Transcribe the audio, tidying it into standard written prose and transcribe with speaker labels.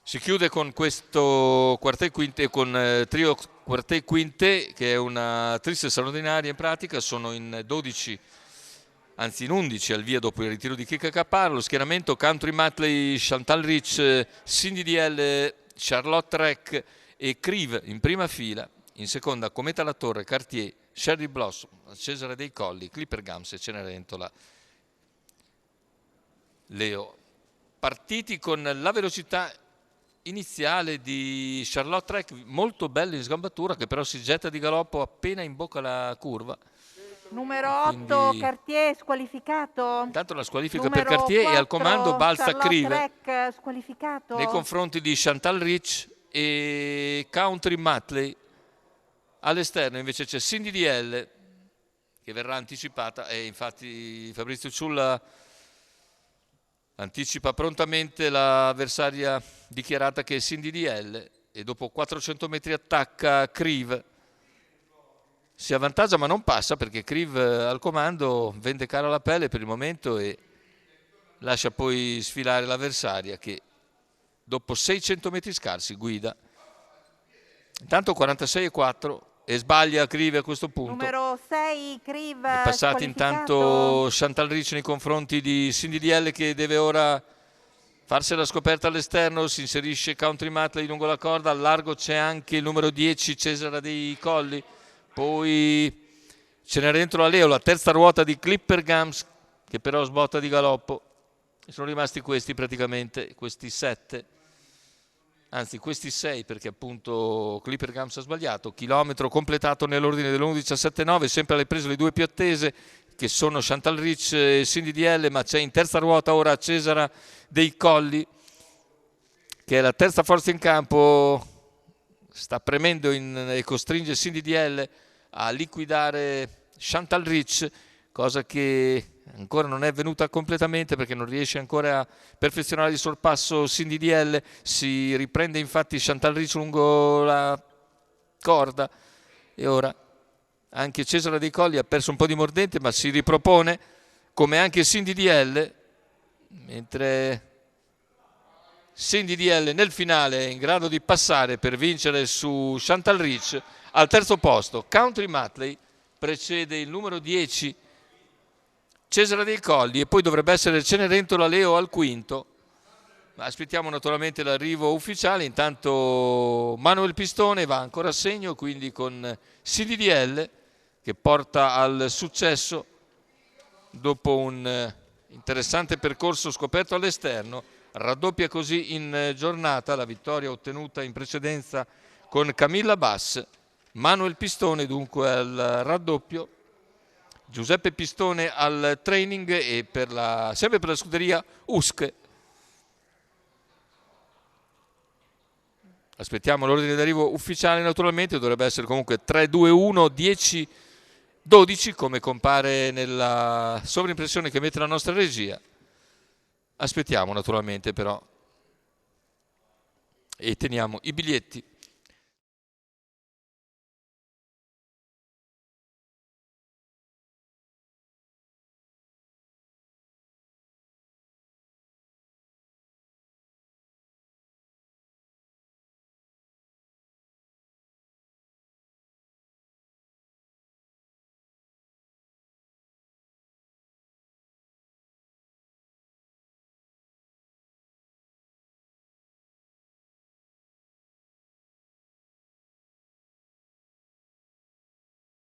Speaker 1: Si chiude con questo quartet quinte, con trio quartet quinte, che è una triste straordinaria in pratica. Sono in 12, anzi in 11 al via dopo il ritiro di Chicca Caparro. Lo schieramento: Country Matley, Chantal Rich, Cindy DL, Charlotte Reck e Crive in prima fila. In seconda Cometa La Torre, Cartier, Sherry Blossom, Cesare dei Colli, Clipper Gums e Cenerentola Leo. Partiti con la velocità iniziale di Charlotte Reck, molto bella in sgambatura, che però si getta di galoppo appena in bocca alla curva.
Speaker 2: Numero 8 Cartier squalificato.
Speaker 1: Intanto la squalifica
Speaker 2: Numero
Speaker 1: per Cartier
Speaker 2: 4,
Speaker 1: e al comando balza Crive
Speaker 2: Reck squalificato
Speaker 1: nei confronti di Chantal Rich e Country Matley. All'esterno invece c'è Cindy DL, che verrà anticipata, e infatti Fabrizio Ciulla anticipa prontamente l'avversaria dichiarata, che è Cindy DL, e dopo 400 metri attacca Crive. Si avvantaggia ma non passa, perché Crive al comando vende cara la pelle per il momento e lascia poi sfilare l'avversaria, che dopo 600 metri scarsi guida. Intanto 46,4 e sbaglia Crive a questo punto.
Speaker 2: Numero 6 Crive
Speaker 1: è passati intanto Chantal Rich nei confronti di Cindy DL, che deve ora farsi la scoperta all'esterno. Si inserisce Country Matley lungo la corda, al largo c'è anche il numero 10 Cesare dei Colli, poi Cenerentola Leo, la terza ruota di Clipper Gums, che però sbotta di galoppo. E sono rimasti questi praticamente, questi 7, anzi questi 6, perché appunto Clipper Gums ha sbagliato. Chilometro completato nell'ordine dell'1.17,9, sempre alle prese le due più attese, che sono Chantal Rich e Cindy DL, ma c'è in terza ruota ora Cesare dei Colli, che è la terza forza in campo, sta premendo e costringe Cindy DL a liquidare Chantal Rich, cosa che ancora non è venuta completamente, perché non riesce ancora a perfezionare il sorpasso Cindy DL. Si riprende infatti Chantal Rich lungo la corda e ora anche Cesare dei Colli ha perso un po' di mordente, ma si ripropone, come anche Cindy DL, mentre Cindy DL nel finale è in grado di passare per vincere su Chantal Rich. Al terzo posto Country Matley precede il numero 10 Cesare dei Colli, e poi dovrebbe essere Cenerentola Leo al quinto. Ma aspettiamo naturalmente l'arrivo ufficiale. Intanto Manuel Pistone va ancora a segno, quindi con Cindy DL, che porta al successo dopo un interessante percorso scoperto all'esterno. Raddoppia così in giornata la vittoria ottenuta in precedenza con Camilla Bass. Manuel Pistone dunque al raddoppio, Giuseppe Pistone al training, e sempre per la scuderia USC. Aspettiamo l'ordine d'arrivo ufficiale, naturalmente dovrebbe essere comunque 3-2-1 10-12, come compare nella sovrimpressione che mette la nostra regia. Aspettiamo naturalmente però, e teniamo i biglietti.